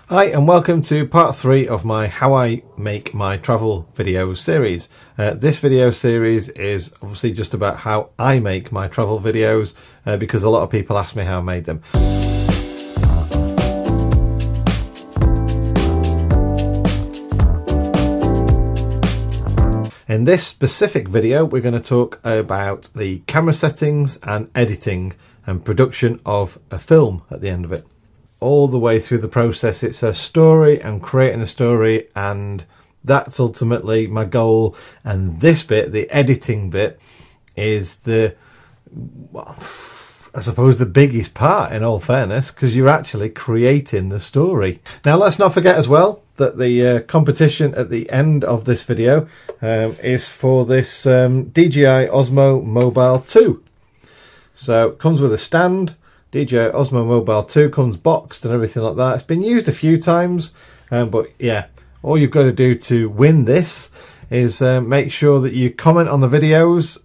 Hi and welcome to part 3 of my How I Make My Travel videos series. This video series is obviously just about how I make my travel videos because a lot of people ask me how I made them. In this specific video we're going to talk about the camera settings and editing and production of a film at the end of it. All the way through the process it's a story and creating a story, and that's ultimately my goal. And this bit, the editing bit, is the, well, I suppose the biggest part, in all fairness, because you're actually creating the story. Now let's not forget as well that the competition at the end of this video is for this DJI Osmo Mobile 2. So it comes with a stand. DJI Osmo Mobile 2 comes boxed and everything like that. It's been used a few times, but yeah, all you've got to do to win this is make sure that you comment on the videos.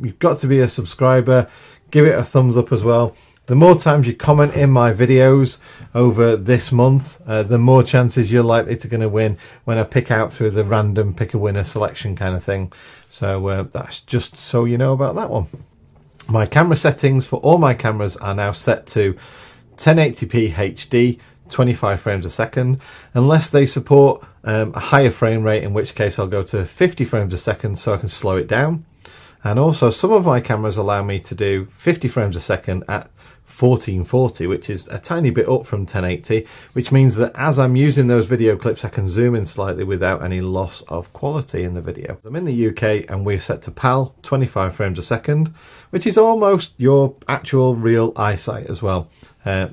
You've got to be a subscriber. Give it a thumbs up as well. The more times you comment in my videos over this month, the more chances you're likely to going to win when I pick out through the random pick a winner selection kind of thing. So that's just so you know about that one. My camera settings for all my cameras are now set to 1080p HD, 25 frames a second, unless they support a higher frame rate, in which case I'll go to 50 frames a second so I can slow it down. And also some of my cameras allow me to do 50 frames a second at 1440, which is a tiny bit up from 1080, which means that as I'm using those video clips I can zoom in slightly without any loss of quality in the video. I'm in the UK and we're set to PAL 25 frames a second, which is almost your actual real eyesight as well.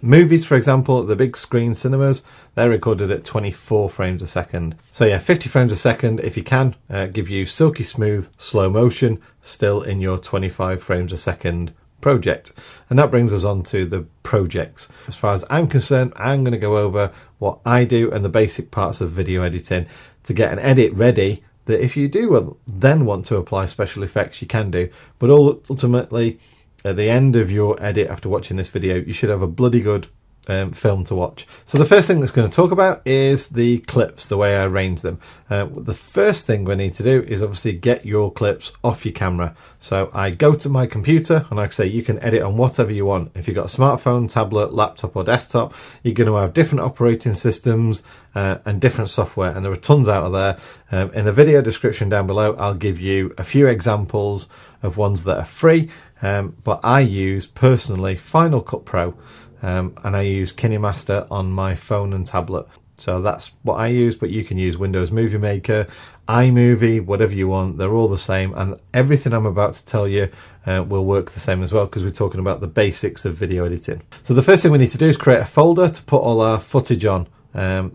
Movies, for example, at the big screen cinemas, they're recorded at 24 frames a second. So yeah, 50 frames a second if you can, give you silky smooth slow motion still in your 25 frames a second project. And that brings us on to the projects. As far as I'm concerned, I'm going to go over what I do and the basic parts of video editing to get an edit ready that if you do then want to apply special effects you can do, but ultimately at the end of your edit after watching this video you should have a bloody good film to watch. So the first thing that's going to talk about is the clips, the way I arrange them. The first thing we need to do is obviously get your clips off your camera. So I go to my computer, and like I say, you can edit on whatever you want. If you've got a smartphone, tablet, laptop or desktop, you're going to have different operating systems and different software, and there are tons out of there. In the video description down below I'll give you a few examples of ones that are free, but I use personally Final Cut Pro. And I use KineMaster on my phone and tablet. So that's what I use, but you can use Windows Movie Maker, iMovie, whatever you want. They're all the same, and everything I'm about to tell you will work the same as well, because we're talking about the basics of video editing. So the first thing we need to do is create a folder to put all our footage on.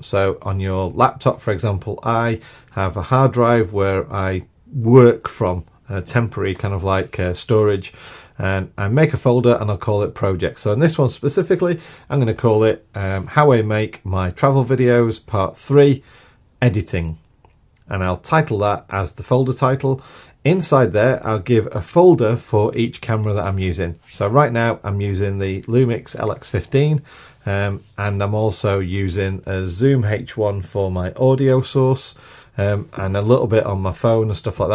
So on your laptop, for example, I have a hard drive where I work from, temporary kind of like storage, and I make a folder and I'll call it projects. So in this one specifically I'm going to call it How I Make My Travel Videos Part 3 Editing, and I'll title that as the folder title. Inside there I'll give a folder for each camera that I'm using. So right now I'm using the Lumix LX15 and I'm also using a Zoom H1 for my audio source, and a little bit on my phone and stuff like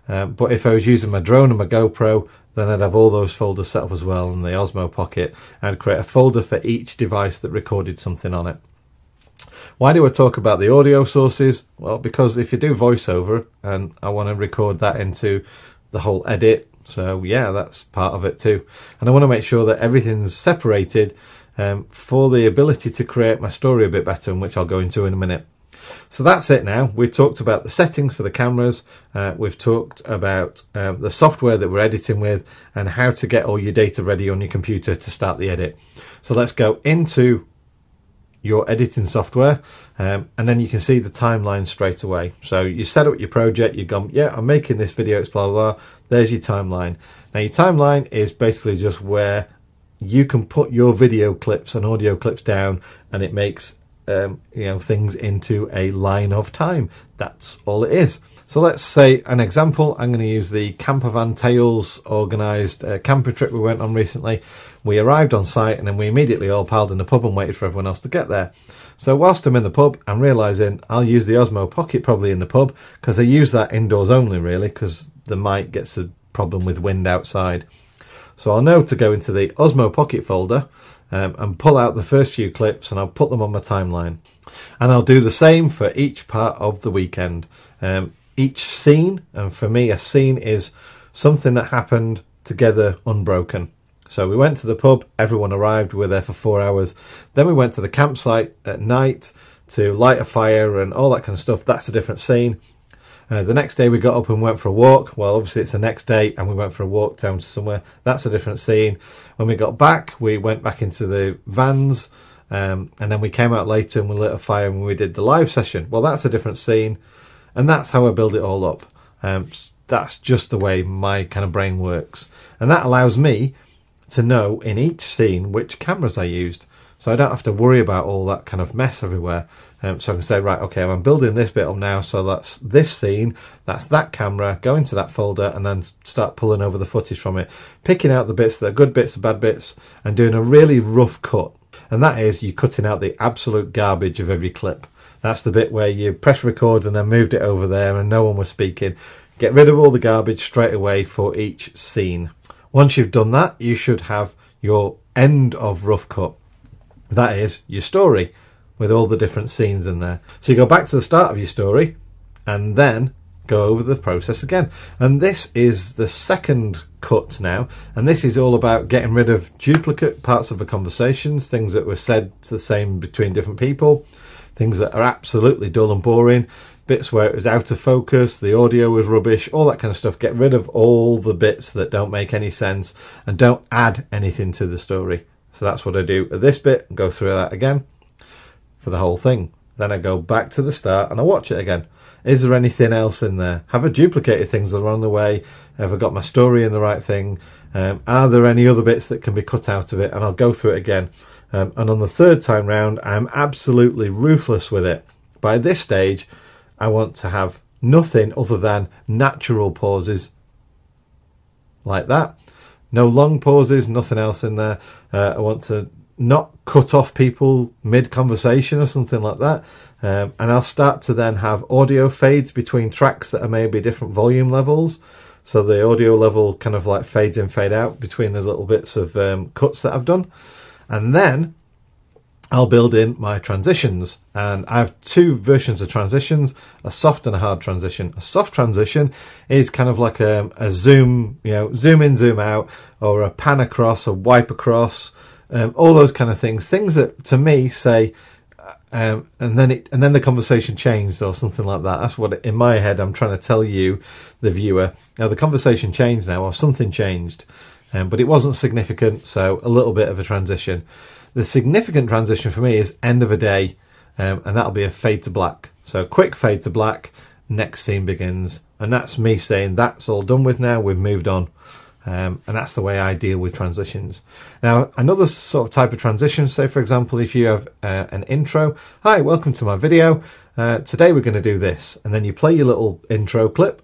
that. But if I was using my drone and my GoPro, then I'd have all those folders set up as well in the Osmo Pocket. I'd create a folder for each device that recorded something on it. Why do I talk about the audio sources? Well, because if you do voiceover and I want to record that into the whole edit, so yeah, that's part of it too. And I want to make sure that everything's separated for the ability to create my story a bit better, which I'll go into in a minute. So that's it now. We've talked about the settings for the cameras, we've talked about the software that we're editing with, and how to get all your data ready on your computer to start the edit. So let's go into your editing software, and then you can see the timeline straight away. So you set up your project, you've gone, yeah, I'm making this video, it's blah, blah, blah. There's your timeline. Now your timeline is basically just where you can put your video clips and audio clips down, and it makes things into a line of time. That's all it is. So let's say an example. I'm going to use the Campervan Tales organised camper trip we went on recently. We arrived on site and then we immediately all piled in the pub and waited for everyone else to get there. So whilst I'm in the pub, I'm realising I'll use the Osmo Pocket probably in the pub, because I use that indoors only really, because the mic gets a problem with wind outside. So I'll know to go into the Osmo Pocket folder and pull out the first few clips, and I'll put them on my timeline. And I'll do the same for each part of the weekend. Each scene, and for me a scene is something that happened together unbroken. So we went to the pub, everyone arrived, we were there for 4 hours. Then we went to the campsite at night to light a fire and all that kind of stuff. That's a different scene. The next day we got up and went for a walk. Well, obviously it's the next day and we went for a walk down to somewhere. That's a different scene. When we got back, we went back into the vans, and then we came out later and we lit a fire and we did the live session. Well, that's a different scene, and that's how I build it all up. That's just the way my kind of brain works. And that allows me to know in each scene which cameras I used. So I don't have to worry about all that kind of mess everywhere. So I can say, right, okay, I'm building this bit up now, so that's this scene, that's that camera, go into that folder, and then start pulling over the footage from it, picking out the bits that are good bits, the bad bits, and doing a really rough cut. And that is, you're cutting out the absolute garbage of every clip. That's the bit where you press record and then moved it over there and no one was speaking. Get rid of all the garbage straight away for each scene. Once you've done that, you should have your end of rough cut. That is your story with all the different scenes in there. So you go back to the start of your story and then go over the process again. And this is the second cut now. And this is all about getting rid of duplicate parts of the conversations, things that were said the same between different people, things that are absolutely dull and boring, bits where it was out of focus, the audio was rubbish, all that kind of stuff. Get rid of all the bits that don't make any sense and don't add anything to the story. So that's what I do at this bit, and go through that again for the whole thing. Then I go back to the start and I watch it again. Is there anything else in there? Have I duplicated things along the way? Have I got my story in the right thing? Are there any other bits that can be cut out of it? And I'll go through it again. And on the third time round, I'm absolutely ruthless with it. By this stage, I want to have nothing other than natural pauses like that. No long pauses, nothing else in there. I want to not cut off people mid-conversation or something like that. And I'll start to then have audio fades between tracks that are maybe different volume levels. So the audio level kind of like fades in, fade out between the little bits of cuts that I've done. And then I'll build in my transitions, and I have two versions of transitions, a soft and a hard transition. A soft transition is kind of like a zoom, zoom in, zoom out, or a pan across, a wipe across, all those kind of things that to me say, and then the conversation changed or something like that. That's what in my head I'm trying to tell you, the viewer. Now the conversation changed now, or something changed, but it wasn't significant, so a little bit of a transition. The significant transition for me is end of a day, and that'll be a fade to black. So quick fade to black, next scene begins. And that's me saying that's all done with now, we've moved on. And that's the way I deal with transitions. Now, another sort of type of transition, say for example, if you have an intro. Hi, welcome to my video. Today we're going to do this. And then you play your little intro clip.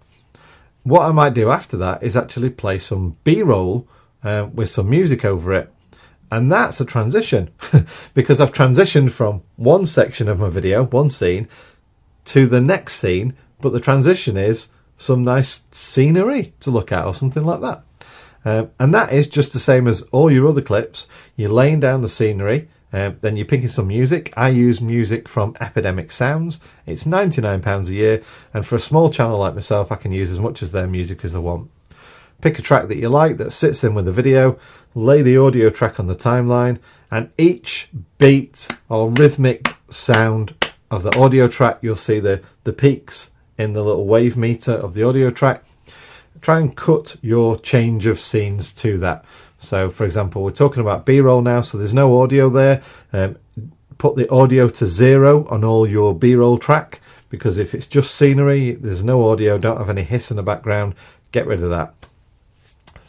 What I might do after that is actually play some B-roll with some music over it. And that's a transition because I've transitioned from one section of my video, one scene, to the next scene. But the transition is some nice scenery to look at or something like that. And that is just the same as all your other clips. You're laying down the scenery, then you're picking some music. I use music from Epidemic Sounds. It's £99 a year. And for a small channel like myself, I can use as much of their music as I want. Pick a track that you like that sits in with the video, lay the audio track on the timeline, and each beat or rhythmic sound of the audio track, you'll see the peaks in the little wave meter of the audio track. Try and cut your change of scenes to that. So for example, we're talking about B-roll now, so there's no audio there. Put the audio to 0 on all your B-roll track, because if it's just scenery, there's no audio, don't have any hiss in the background, get rid of that.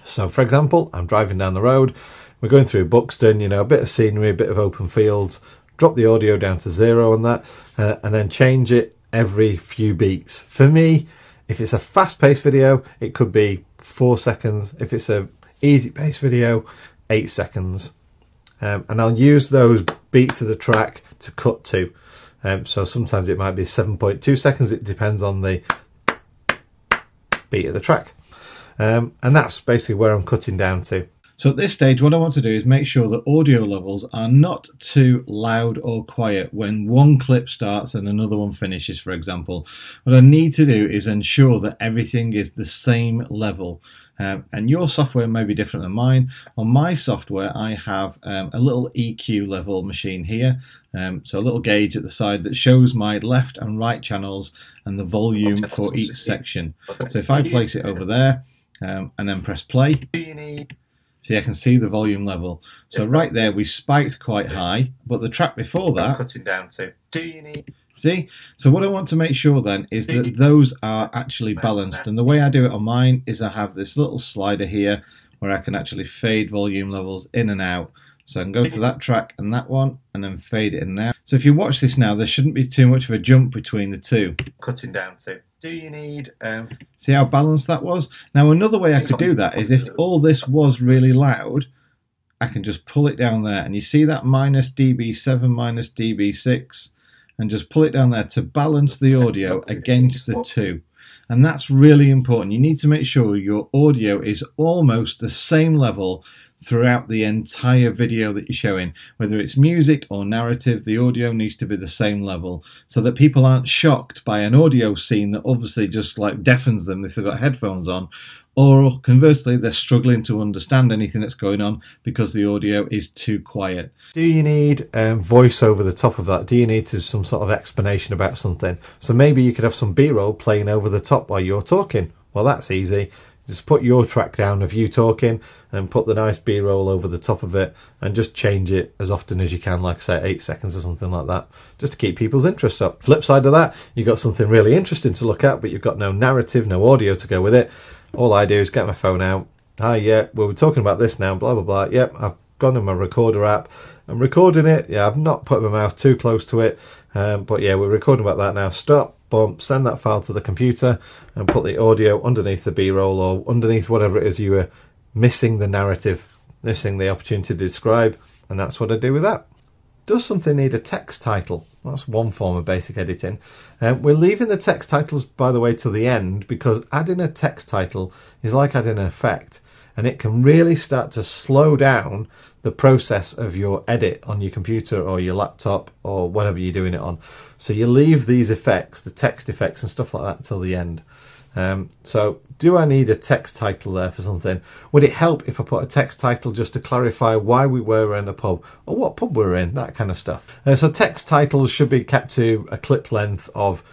So for example, I'm driving down the road, we're going through Buxton, a bit of scenery, a bit of open fields, drop the audio down to 0 on that, and then change it every few beats. For me, if it's a fast-paced video, it could be 4 seconds. If it's a easy-paced video, 8 seconds. And I'll use those beats of the track to cut to. So sometimes it might be 7.2 seconds. It depends on the beat of the track. And that's basically where I'm cutting down to. So at this stage, what I want to do is make sure that audio levels are not too loud or quiet when one clip starts and another one finishes, for example. What I need to do is ensure that everything is the same level. And your software may be different than mine. On my software, I have a little EQ level machine here. So a little gauge at the side that shows my left and right channels and the volume for each section. So if I place it over there and then press play, see, I can see the volume level. So right there, we spiked quite high, but the track before that, cutting down to, do you need? See? So what I want to make sure then is that those are actually balanced. And the way I do it on mine is I have this little slider here where I can actually fade volume levels in and out. So I can go to that track and that one and then fade it in and out. So if you watch this now, there shouldn't be too much of a jump between the two. Cutting down to, do you need? See how balanced that was? Now another way I could do that is if all this was really loud, I can just pull it down there. And you see that minus dB7, minus dB6? And just pull it down there to balance the audio against the two. And that's really important. You need to make sure your audio is almost the same level throughout the entire video that you're showing. Whether it's music or narrative, the audio needs to be the same level so that people aren't shocked by an audio scene that obviously just like deafens them if they've got headphones on, or conversely they're struggling to understand anything that's going on because the audio is too quiet. Do you need voice over the top of that? Do you need some sort of explanation about something? So maybe you could have some B-roll playing over the top while you're talking. Well, that's easy. Just put your track down of you talking and put the nice B-roll over the top of it and just change it as often as you can, like say 8 seconds or something like that, just to keep people's interest up. Flip side of that, you've got something really interesting to look at, but you've got no narrative, no audio to go with it. All I do is get my phone out. Hi, yeah, well, we're talking about this now, blah, blah, blah. Yep, I've gone in my recorder app. I'm recording it. Yeah, I've not put my mouth too close to it. But yeah, we're recording about that now. Stop, boom, send that file to the computer and put the audio underneath the B-roll or underneath whatever it is you were missing the narrative, missing the opportunity to describe. And that's what I do with that. Does something need a text title? That's one form of basic editing. We're leaving the text titles, by the way, to the end because adding a text title is like adding an effect, and it can really start to slow down the process of your edit on your computer or your laptop or whatever you're doing it on. So you leave these effects, the text effects and stuff like that, till the end. So do I need a text title there for something? Would it help if I put a text title just to clarify why we were in a pub or what pub we're in, that kind of stuff? So text titles should be kept to a clip length of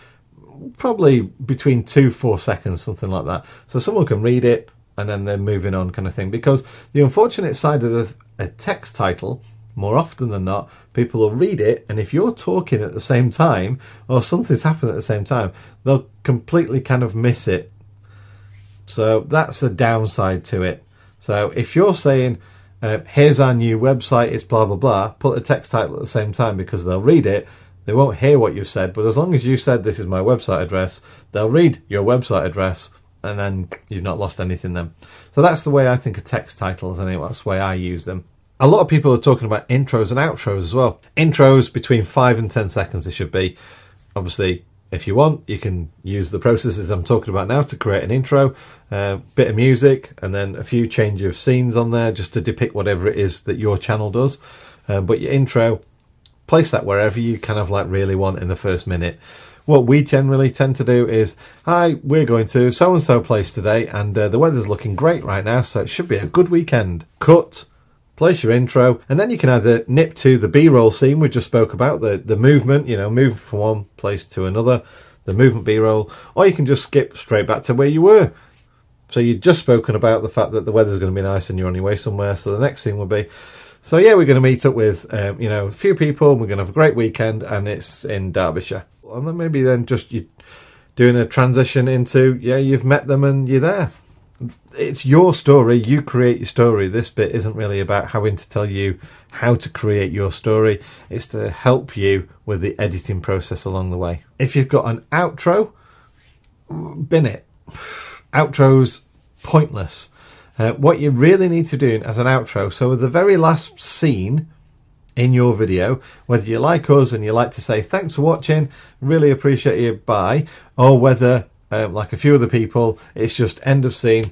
probably between 2-4 seconds, something like that. So someone can read it and then they're moving on, kind of thing. Because the unfortunate side of a text title, more often than not, people will read it, and if you're talking at the same time or something's happened at the same time, they'll completely kind of miss it. So that's a downside to it. So if you're saying, here's our new website, it's blah, blah, blah, put the text title at the same time because they'll read it. They won't hear what you said, but as long as you said this is my website address, they'll read your website address and then you've not lost anything then. So that's the way I think of text titles anyway. That's the way I use them. A lot of people are talking about intros and outros as well. Intros between 5 and 10 seconds they should be. Obviously, if you want, you can use the processes I'm talking about now to create an intro, bit of music, and then a few change of scenes on there just to depict whatever it is that your channel does. But your intro, place that wherever you kind of like really want in the first minute. What we generally tend to do is, hi, we're going to so-and-so place today, and the weather's looking great right now, so it should be a good weekend. Cut. Place your intro, and then you can either nip to the B-roll scene we just spoke about, the movement, you know, move from one place to another, the movement B-roll, or you can just skip straight back to where you were. So you'd just spoken about the fact that the weather's going to be nice and you're on your way somewhere, so the next thing will be, so yeah, we're going to meet up with, you know, a few people, and we're going to have a great weekend, and it's in Derbyshire. And then maybe then just you doing a transition into, yeah, you've met them and you're there. It's your story, you create your story. This bit isn't really about having to tell you how to create your story. It's to help you with the editing process along the way. If you've got an outro, bin it. Outro's pointless. What you really need to do as an outro, so with the very last scene in your video, whether you like us and you like to say thanks for watching, really appreciate you, bye, or whether like a few other people, it's just end of scene,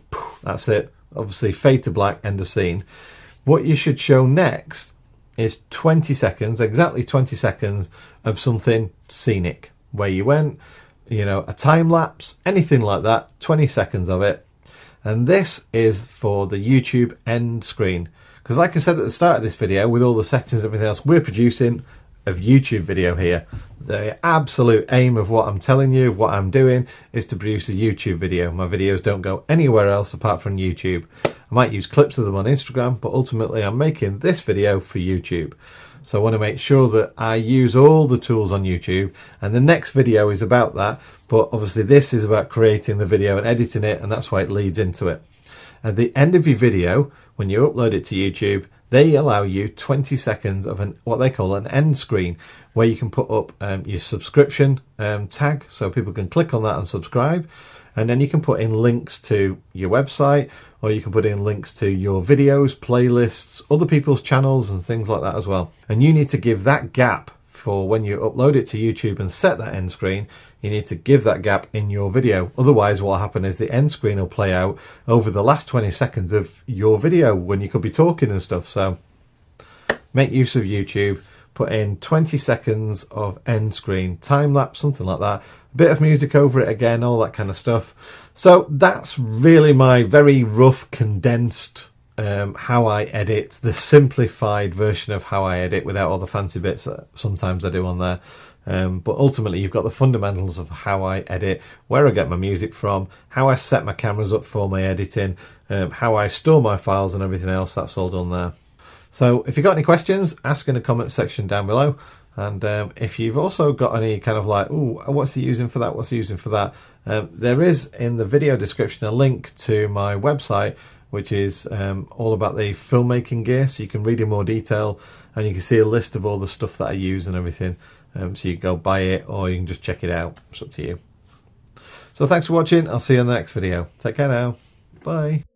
that's it, obviously fade to black, end of scene. What you should show next is 20 seconds, exactly 20 seconds of something scenic, where you went, you know, a time lapse, anything like that, 20 seconds of it. And this is for the YouTube end screen. Because like I said at the start of this video, with all the settings and everything else, we're producing a YouTube video here. The absolute aim of what I'm telling you, what I'm doing, is to produce a YouTube video. My videos don't go anywhere else apart from YouTube. I might use clips of them on Instagram, but ultimately I'm making this video for YouTube. So I want to make sure that I use all the tools on YouTube, and the next video is about that, but obviously this is about creating the video and editing it, and that's why it leads into it. At the end of your video, when you upload it to YouTube, they allow you 20 seconds of what they call an end screen, where you can put up your subscription tag, so people can click on that and subscribe. And then you can put in links to your website, or you can put in links to your videos, playlists, other people's channels and things like that as well. And you need to give that gap for when you upload it to YouTube and set that end screen. You need to give that gap in your video. Otherwise what will happen is the end screen will play out over the last 20 seconds of your video when you could be talking and stuff. So make use of YouTube. Put in 20 seconds of end screen, time lapse, something like that. A bit of music over it again, all that kind of stuff. So that's really my very rough, condensed how I edit, the simplified version of how I edit without all the fancy bits that sometimes I do on there. But ultimately you've got the fundamentals of how I edit, where I get my music from, how I set my cameras up for my editing, how I store my files and everything else. That's all done there. So if you've got any questions, ask in the comment section down below. And if you've also got any kind of like, ooh, what's he using for that? What's he using for that? There is in the video description a link to my website, which is all about the filmmaking gear. So you can read in more detail and you can see a list of all the stuff that I use and everything. So you can go buy it or you can just check it out. It's up to you. So thanks for watching. I'll see you in the next video. Take care now. Bye.